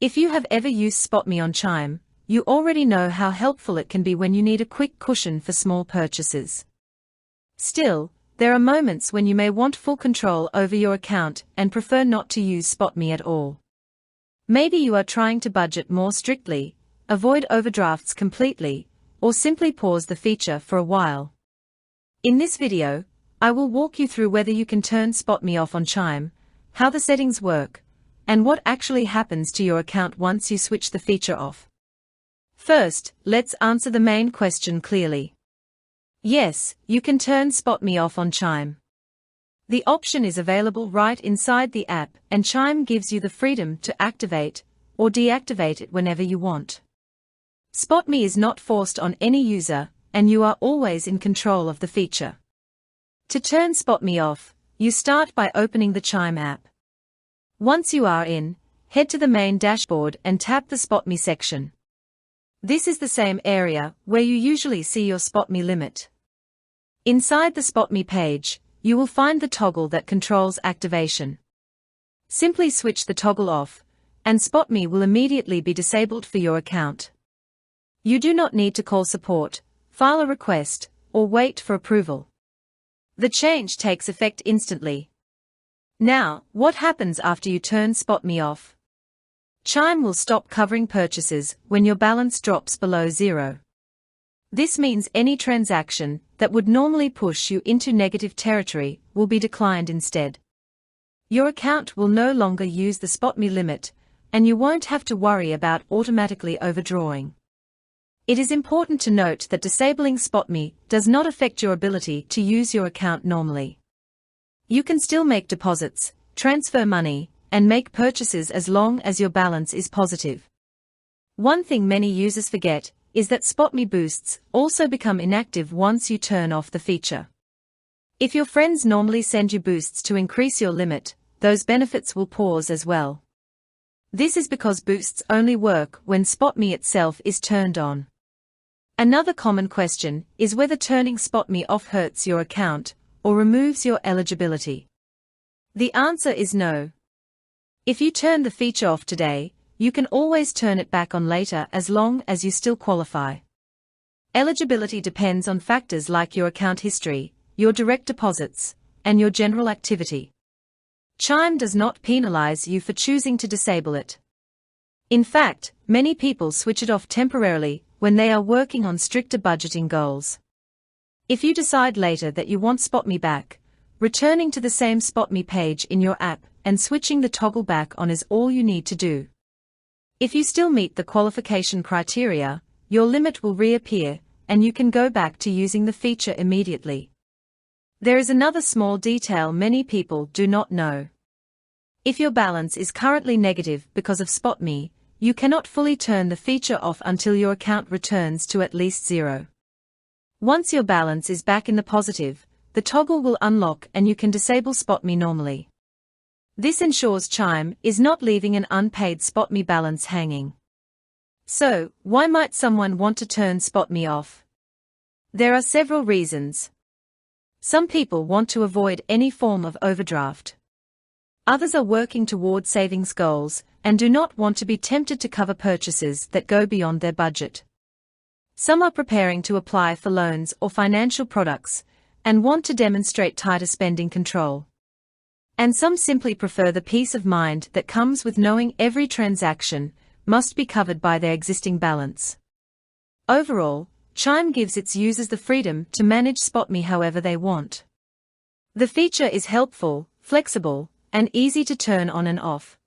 If you have ever used SpotMe on Chime, you already know how helpful it can be when you need a quick cushion for small purchases. Still, there are moments when you may want full control over your account and prefer not to use SpotMe at all. Maybe you are trying to budget more strictly, avoid overdrafts completely, or simply pause the feature for a while. In this video, I will walk you through whether you can turn SpotMe off on Chime, how the settings work, and what actually happens to your account once you switch the feature off. First, let's answer the main question clearly. Yes, you can turn SpotMe off on Chime. The option is available right inside the app, and Chime gives you the freedom to activate or deactivate it whenever you want. SpotMe is not forced on any user, and you are always in control of the feature. To turn SpotMe off, you start by opening the Chime app. Once you are in, head to the main dashboard and tap the SpotMe section. This is the same area where you usually see your SpotMe limit. Inside the SpotMe page, you will find the toggle that controls activation. Simply switch the toggle off, and SpotMe will immediately be disabled for your account. You do not need to call support, file a request, or wait for approval. The change takes effect instantly. Now, what happens after you turn SpotMe off? Chime will stop covering purchases when your balance drops below zero. This means any transaction that would normally push you into negative territory will be declined instead. Your account will no longer use the SpotMe limit, and you won't have to worry about automatically overdrawing. It is important to note that disabling SpotMe does not affect your ability to use your account normally. You can still make deposits, transfer money, and make purchases as long as your balance is positive. One thing many users forget is that SpotMe boosts also become inactive once you turn off the feature. If your friends normally send you boosts to increase your limit, those benefits will pause as well. This is because boosts only work when SpotMe itself is turned on. Another common question is whether turning SpotMe off hurts your account or removes your eligibility. The answer is no. If you turn the feature off today, you can always turn it back on later as long as you still qualify. Eligibility depends on factors like your account history, your direct deposits, and your general activity. Chime does not penalize you for choosing to disable it. In fact, many people switch it off temporarily when they are working on stricter budgeting goals. If you decide later that you want SpotMe back, returning to the same SpotMe page in your app and switching the toggle back on is all you need to do. If you still meet the qualification criteria, your limit will reappear, and you can go back to using the feature immediately. There is another small detail many people do not know. If your balance is currently negative because of SpotMe, you cannot fully turn the feature off until your account returns to at least zero. Once your balance is back in the positive, the toggle will unlock and you can disable SpotMe normally. This ensures Chime is not leaving an unpaid SpotMe balance hanging. So, why might someone want to turn SpotMe off? There are several reasons. Some people want to avoid any form of overdraft. Others are working toward savings goals and do not want to be tempted to cover purchases that go beyond their budget. Some are preparing to apply for loans or financial products and want to demonstrate tighter spending control. And some simply prefer the peace of mind that comes with knowing every transaction must be covered by their existing balance. Overall, Chime gives its users the freedom to manage SpotMe however they want. The feature is helpful, flexible, and easy to turn on and off.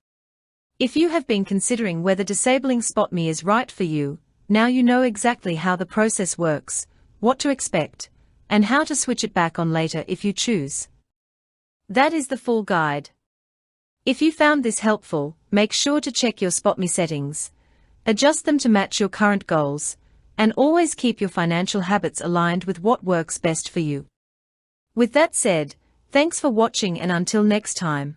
If you have been considering whether disabling SpotMe is right for you, now you know exactly how the process works, what to expect, and how to switch it back on later if you choose. That is the full guide. If you found this helpful, make sure to check your SpotMe settings, adjust them to match your current goals, and always keep your financial habits aligned with what works best for you. With that said, thanks for watching and until next time.